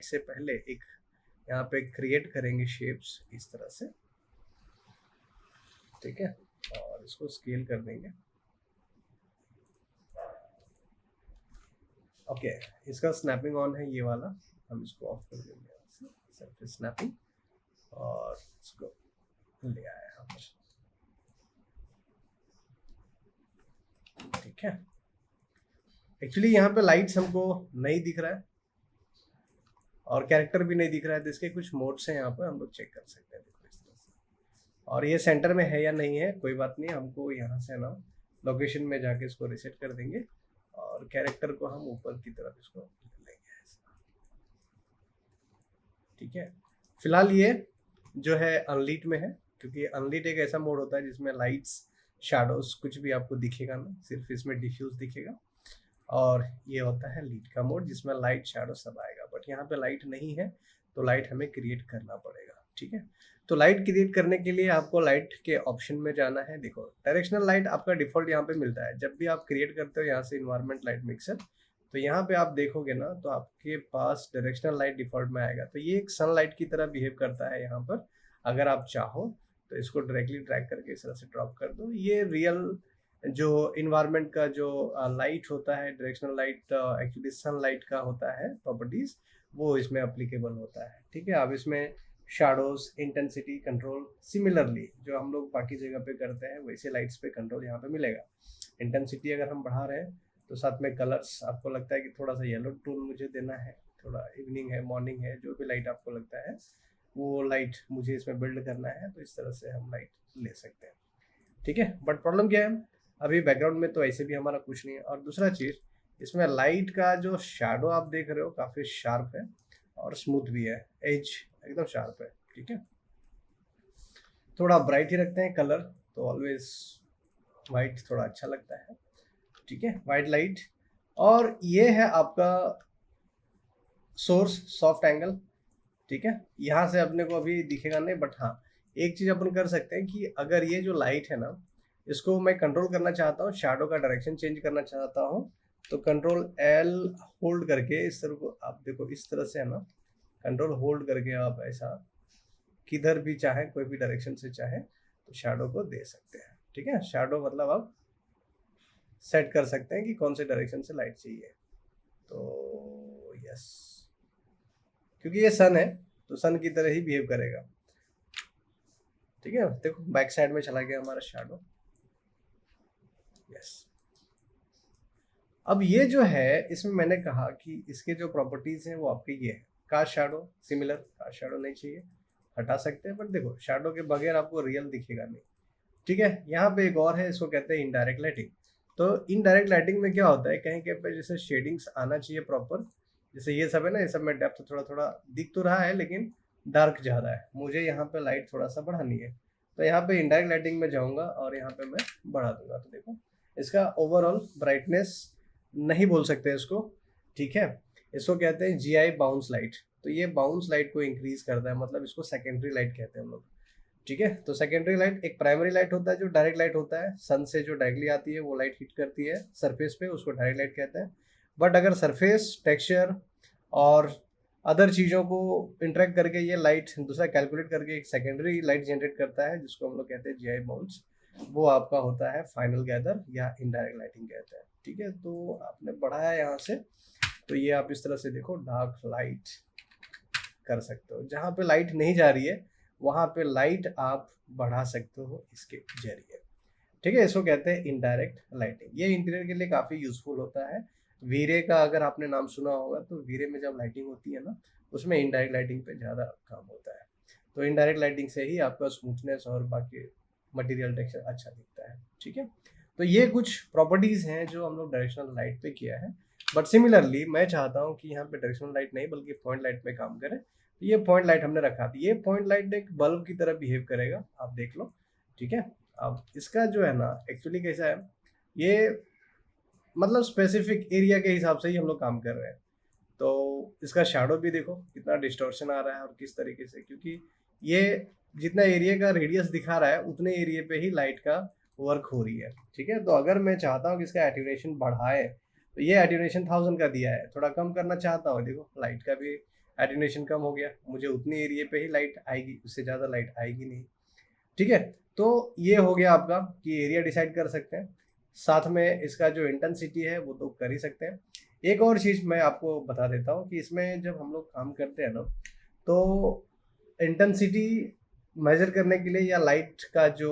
इससे पहले एक यहाँ पे क्रिएट करेंगे शेप्स इस तरह से, ठीक है, और इसको स्केल कर देंगे। ओके, इसका स्नैपिंग ऑन है ये वाला, हम इसको ऑफ कर देंगे, सरफेस स्नैपिंग, और इसको ले आए यहाँ पर, ठीक है। एक्चुअली यहाँ पे लाइट्स हमको नहीं दिख रहा है और कैरेक्टर भी नहीं दिख रहा है, तो इसके कुछ मोड्स हैं यहाँ पर, हम लोग चेक कर सकते हैं, देखो इस तरह से। और ये सेंटर में है या नहीं है कोई बात नहीं, हमको यहाँ से ना लोकेशन में जाके इसको रिसेट कर देंगे और कैरेक्टर को हम ऊपर की तरफ इसको लेंगे, ठीक है। फिलहाल ये जो है अनलीट में है, क्योंकि अनलीट एक ऐसा मोड होता है जिसमें लाइट्स शैडोज कुछ भी आपको दिखेगा ना, सिर्फ इसमें डिफ्यूज दिखेगा। और ये होता है लीट का मोड जिसमें लाइट शैडो सब आएगा, बट यहाँ पे लाइट नहीं है तो लाइट हमें क्रिएट करना पड़ेगा, ठीक है। तो लाइट क्रिएट करने के लिए आपको लाइट के ऑप्शन में जाना है। देखो डायरेक्शनल लाइट आपका डिफॉल्ट यहाँ पे मिलता है, जब भी आप क्रिएट करते हो यहाँ से इन्वायरमेंट लाइट मिक्सर, तो यहाँ पे आप देखोगे ना तो आपके पास डायरेक्शनल लाइट डिफॉल्ट में आएगा। तो ये एक सनलाइट की तरह बिहेव करता है यहाँ पर। अगर आप चाहो तो इसको डायरेक्टली ड्रैग करके इस तरह से ड्रॉप कर दो। ये रियल जो इन्वायरमेंट का जो लाइट होता है, डायरेक्शनल लाइट एक्चुअली सनलाइट का होता है प्रॉपर्टीज, वो इसमें अप्लीकेबल होता है, ठीक है। अब इसमें शैडोज इंटेंसिटी कंट्रोल सिमिलरली जो हम लोग बाकी जगह पे करते हैं वैसे लाइट्स पे कंट्रोल यहाँ पे मिलेगा। इंटेंसिटी अगर हम बढ़ा रहे हैं तो साथ में कलर्स, आपको लगता है कि थोड़ा सा येलो टोन मुझे देना है, थोड़ा इवनिंग है मॉर्निंग है, जो भी लाइट आपको लगता है वो लाइट मुझे इसमें बिल्ड करना है, तो इस तरह से हम लाइट ले सकते हैं, ठीक है। बट प्रॉब्लम क्या है, अभी बैकग्राउंड में तो ऐसे भी हमारा कुछ नहीं है। और दूसरा चीज़, इसमें लाइट का जो शैडो आप देख रहे हो काफ़ी शार्प है और स्मूथ भी है, एज एकदम शार्प है, ठीक है। थोड़ा ब्राइट ही रखते हैं कलर, तो ऑलवेज वाइट थोड़ा अच्छा लगता है, ठीक है, वाइट लाइट। और ये है आपका सोर्स सॉफ्ट एंगल, ठीक है। यहाँ से अपने को अभी दिखेगा नहीं, बट हाँ एक चीज़ अपन कर सकते हैं कि अगर ये जो लाइट है ना, इसको मैं कंट्रोल करना चाहता हूँ, शैडो का डायरेक्शन चेंज करना चाहता हूँ, तो कंट्रोल एल होल्ड करके इस तरह को आप देखो, इस तरह से है ना, कंट्रोल होल्ड करके आप ऐसा किधर भी चाहे कोई भी डायरेक्शन से चाहे तो शैडो को दे सकते हैं, ठीक है। शैडो मतलब आप सेट कर सकते हैं कि कौन से डायरेक्शन से लाइट चाहिए। तो यस, क्योंकि ये सन है तो सन की तरह ही बिहेव करेगा, ठीक है। देखो बैक साइड में चला गया हमारा शैडो, यस। अब ये जो है इसमें मैंने कहा कि इसके जो प्रॉपर्टीज हैं वो आपके ये है, cast shadow similar, cast shadow नहीं चाहिए, हटा सकते हैं, बट देखो शैडो के बगैर आपको रियल दिखेगा नहीं, ठीक है। यहाँ पे एक और है, इसको कहते हैं इनडायरेक्ट लाइटिंग। तो इनडायरेक्ट लाइटिंग में क्या होता है, कहीं कहीं पे जैसे शेडिंग्स आना चाहिए प्रॉपर, जैसे ये सब है ना, ये सब में डेप्थ थोड़ा थोड़ा दिख तो रहा है लेकिन डार्क ज़्यादा है, मुझे यहाँ पे लाइट थोड़ा सा बढ़ानी है, तो यहाँ पे इनडायरेक्ट लाइटिंग में जाऊँगा और यहाँ पे मैं बढ़ा दूंगा। तो देखो इसका ओवरऑल ब्राइटनेस नहीं बोल सकते इसको, ठीक है, इसको कहते हैं GI बाउंस लाइट। तो ये बाउंस लाइट को इंक्रीज करता है, मतलब इसको सेकेंडरी लाइट कहते हैं हम लोग, ठीक है। तो सेकेंडरी लाइट एक प्राइमरी लाइट होता है जो डायरेक्ट लाइट होता है, सन से जो डायरेक्टली आती है वो लाइट हिट करती है सरफेस पे, उसको डायरेक्ट लाइट कहते हैं। बट अगर सरफेस टेक्सचर और अदर चीज़ों को इंटरेक्ट करके ये लाइट दूसरा कैलकुलेट करके एक सेकेंडरी लाइट जनरेट करता है, जिसको हम लोग कहते हैं GI बाउंस, वो आपका होता है फाइनल गैदर या इनडायरेक्ट लाइटिंग कहते हैं, ठीक है। तो आपने बढ़ाया यहाँ से, तो ये आप इस तरह से देखो डार्क लाइट कर सकते हो, जहाँ पे लाइट नहीं जा रही है वहाँ पे लाइट आप बढ़ा सकते हो इसके जरिए, ठीक है। इसको कहते हैं इनडायरेक्ट लाइटिंग। ये इंटीरियर के लिए काफ़ी यूजफुल होता है। वीरे का अगर आपने नाम सुना होगा, तो वीरे में जब लाइटिंग होती है ना, उसमें इनडायरेक्ट लाइटिंग पे ज़्यादा काम होता है। तो इनडायरेक्ट लाइटिंग से ही आपका स्मूथनेस और बाकी मटेरियल टेक्सचर अच्छा दिखता है, ठीक है। तो ये कुछ प्रॉपर्टीज़ हैं जो हम लोग डायरेक्शनल लाइट पे किया है। बट सिमिलरली मैं चाहता हूँ कि यहाँ पे डायरेक्शनल लाइट नहीं बल्कि पॉइंट लाइट पे काम करें, तो ये पॉइंट लाइट हमने रखा था। ये पॉइंट लाइट एक बल्ब की तरह बिहेव करेगा, आप देख लो, ठीक है। अब इसका जो है ना एक्चुअली कैसा है, ये मतलब स्पेसिफिक एरिया के हिसाब से ही हम लोग काम कर रहे हैं। तो इसका शैडो भी देखो कितना डिस्टॉर्शन आ रहा है और किस तरीके से, क्योंकि ये जितना एरिया का रेडियस दिखा रहा है उतने एरिया पे ही लाइट का वर्क हो रही है, ठीक है। तो अगर मैं चाहता हूँ कि इसका एट्यूनेशन बढ़ाए, तो ये एट्यूनेशन 1000 का दिया है, थोड़ा कम करना चाहता हूँ, देखो लाइट का भी एटेन्यूएशन कम हो गया, मुझे उतनी एरिया पे ही लाइट आएगी, उससे ज़्यादा लाइट आएगी नहीं। ठीक है, तो ये हो गया आपका कि एरिया डिसाइड कर सकते हैं, साथ में इसका जो इंटेंसिटी है वो तो कर ही सकते हैं। एक और चीज़ मैं आपको बता देता हूँ कि इसमें जब हम लोग काम करते हैं ना, तो इंटेंसिटी मेजर करने के लिए या लाइट का जो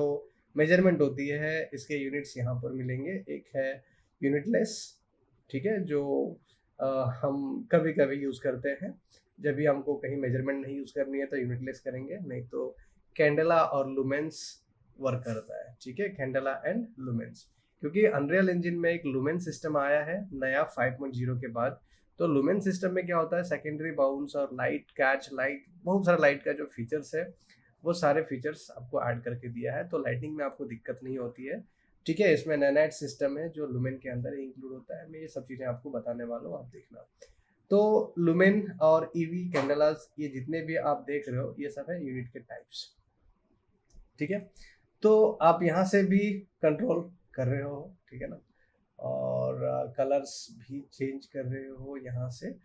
मेजरमेंट होती है, इसके यूनिट्स यहाँ पर मिलेंगे। एक है यूनिटलेस, ठीक है, जो हम कभी कभी यूज़ करते हैं, जब भी हमको कहीं मेजरमेंट नहीं यूज़ करनी है तो यूनिटलेस करेंगे, नहीं तो कैंडेला और लुमेंस वर्क करता है। ठीक है, कैंडेला एंड लुमेंस, क्योंकि अनरियल इंजन में एक लुमेन सिस्टम आया है नया 5.0 के बाद। तो लुमेन सिस्टम में क्या होता है, सेकेंडरी बाउंस और लाइट कैच, लाइट, बहुत सारा लाइट का जो फीचर्स है वो सारे फीचर्स आपको ऐड करके दिया है, तो लाइटिंग में आपको दिक्कत नहीं होती है। ठीक है, इसमें नैनाइट सिस्टम है जो लुमेन के अंदर इंक्लूड होता है। मैं ये सब चीज़ें आपको बताने वाला हूँ, आप देखना। तो लुमेन और ईवी कैंडलास, ये जितने भी आप देख रहे हो ये सब है यूनिट के टाइप्स। ठीक है, तो आप यहाँ से भी कंट्रोल कर रहे हो, ठीक है ना, और कलर्स भी चेंज कर रहे हो यहाँ से।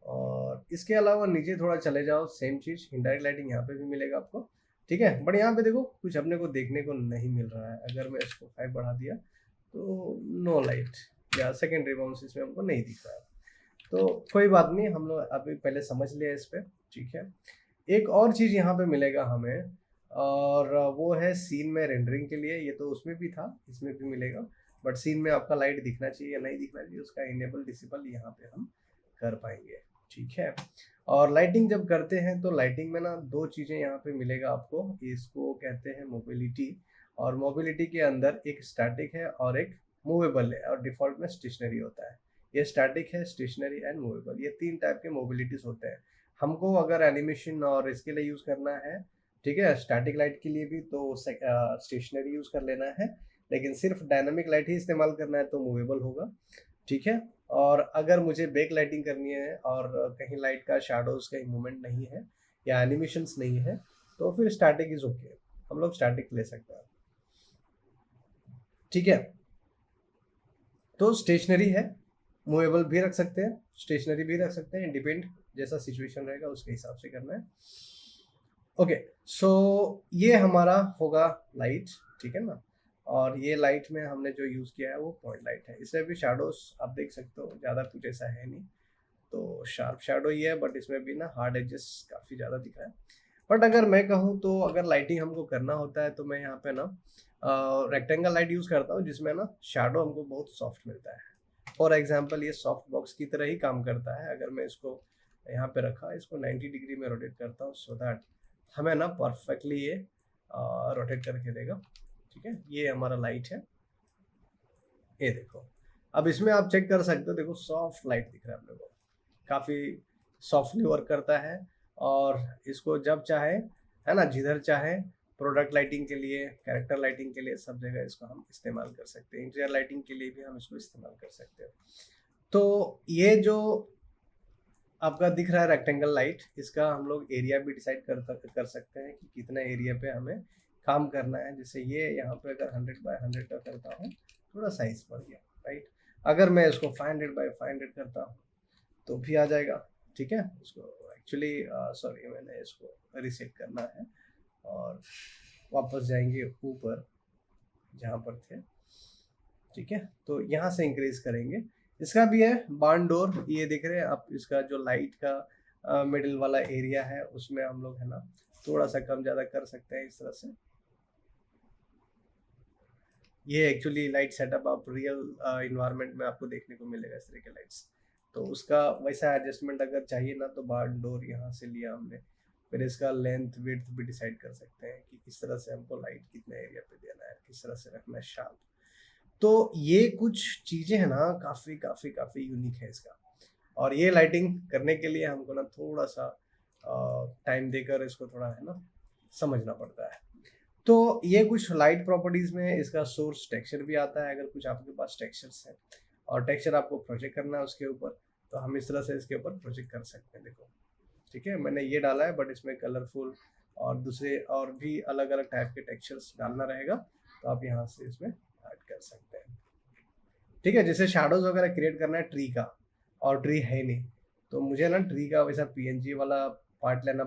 और इसके अलावा नीचे थोड़ा चले जाओ, सेम चीज़ इनडायरेक्ट लाइटिंग यहाँ पे भी मिलेगा आपको। ठीक है, बट यहाँ पे देखो कुछ अपने को देखने को नहीं मिल रहा है। अगर मैं इसको 5 बढ़ा दिया तो नो लाइट या सेकेंडरी बाउंस इसमें हमको नहीं दिख रहा है। तो कोई बात नहीं, हम लोग अभी पहले समझ लिया इस पर। ठीक है, एक और चीज़ यहाँ पे मिलेगा हमें, और वो है सीन में रेंडरिंग के लिए। ये तो उसमें भी था, इसमें भी मिलेगा, बट सीन में आपका लाइट दिखना चाहिए या नहीं दिखना चाहिए, उसका इनेबल डिसेबल यहाँ पे हम कर पाएंगे। ठीक है, और लाइटिंग जब करते हैं तो लाइटिंग में ना दो चीज़ें यहाँ पे मिलेगा आपको, इसको कहते हैं मोबिलिटी। और मोबिलिटी के अंदर एक स्टैटिक है और एक मूवेबल है, और डिफॉल्ट में स्टेशनरी होता है। ये स्टैटिक है, स्टेशनरी एंड मूवेबल, ये 3 टाइप के मोबिलिटीज होते हैं। हमको अगर एनिमेशन और इसके लिए यूज़ करना है, ठीक है, स्टैटिक लाइट के लिए भी तो स्टेशनरी यूज़ कर लेना है, लेकिन सिर्फ डायनामिक लाइट ही इस्तेमाल करना है तो मूवेबल होगा। ठीक है, और अगर मुझे बैक लाइटिंग करनी है और कहीं लाइट का शैडोज कहीं मूवमेंट नहीं है या एनिमेशंस नहीं है तो फिर स्टैटिक इज ओके, हम लोग स्टैटिक ले सकते हैं। ठीक है, तो स्टेशनरी है, मूवेबल भी रख सकते हैं, स्टेशनरी भी रख सकते हैं, डिपेंड जैसा सिचुएशन रहेगा उसके हिसाब से करना है। ओके, सो ये हमारा होगा लाइट, ठीक है ना। और ये लाइट में हमने जो यूज़ किया है वो पॉइंट लाइट है। इसमें भी शैडोज आप देख सकते हो, ज़्यादा कुछ ऐसा है नहीं, तो शार्प शैडो ही है, बट इसमें भी ना हार्ड एजेस काफ़ी ज़्यादा दिख रहा है। बट अगर मैं कहूँ तो अगर लाइटिंग हमको करना होता है तो मैं यहाँ पे ना रेक्टेंगल लाइट यूज़ करता हूँ, जिसमें ना शैडो हमको बहुत सॉफ्ट मिलता है। फॉर एग्जाम्पल ये सॉफ्ट बॉक्स की तरह ही काम करता है। अगर मैं इसको यहाँ पे रखा, इसको 90 डिग्री में रोटेट करता हूँ सो दैट हमें ना परफेक्टली ये रोटेट करके देगा। ठीक है, ये हमारा लाइट है, ये देखो। अब इसमें आप चेक कर सकते हो, देखो सॉफ्ट लाइट दिख रहा है अपने को, काफ़ी सॉफ्टली वर्क करता है। और इसको जब चाहे, है ना, जिधर चाहे, प्रोडक्ट लाइटिंग के लिए, कैरेक्टर लाइटिंग के लिए, सब जगह इसको हम इस्तेमाल कर सकते हैं। इंटीरियर लाइटिंग के लिए भी हम इसको इस्तेमाल कर सकते हैं। तो ये जो आपका दिख रहा है रेक्टेंगल लाइट, इसका हम लोग एरिया भी डिसाइड कर सकते हैं कि कितना एरिया पे हमें काम करना है। जैसे ये यहाँ पे अगर 100 बाय 100 का करता हूँ, थोड़ा साइज बढ़ गया, राइट। अगर मैं इसको 500 बाय 500 करता हूँ तो भी आ जाएगा। ठीक है, इसको एक्चुअली सॉरी, मैंने इसको रिसेट करना है और वापस जाएंगे ऊपर जहाँ पर थे। ठीक है, तो यहाँ से इंक्रीज करेंगे। इसका भी है बार्न डोर, ये देख रहे हैं आप, इसका जो लाइट का मिडिल वाला एरिया है उसमें हम लोग, है ना, थोड़ा सा कम ज़्यादा कर सकते हैं इस तरह से। ये एक्चुअली लाइट सेटअप आप रियल इन्वायरमेंट में आपको देखने को मिलेगा इस तरह के लाइट्स। तो उसका वैसा एडजस्टमेंट अगर चाहिए ना तो बार्न डोर यहाँ से लिया हमने। फिर इसका लेंथ विड्थ भी डिसाइड कर सकते हैं कि किस तरह से हमको लाइट कितना एरिया पे देना है, किस तरह से रखना है शार्प। तो ये कुछ चीज़ें हैं ना, काफ़ी काफ़ी काफ़ी यूनिक है इसका। और ये लाइटिंग करने के लिए हमको ना थोड़ा सा टाइम देकर इसको थोड़ा, है ना, समझना पड़ता है। तो ये कुछ लाइट प्रॉपर्टीज़ में इसका सोर्स टेक्सचर भी आता है। अगर कुछ आपके पास टेक्सचर्स है और टेक्सचर आपको प्रोजेक्ट करना है उसके ऊपर, तो हम इस तरह से इसके ऊपर प्रोजेक्ट कर सकते हैं। देखो, ठीक है, मैंने ये डाला है, बट इसमें कलरफुल और दूसरे और भी अलग अलग टाइप के टेक्सचर्स डालना रहेगा, तो आप यहाँ से इसमें ऐड कर सकते हैं। ठीक है, जैसे शैडोज वगैरह क्रिएट करना है ट्री का, और ट्री है नहीं, तो मुझे ना ट्री का वैसा पीएनजी वाला पार्ट लेना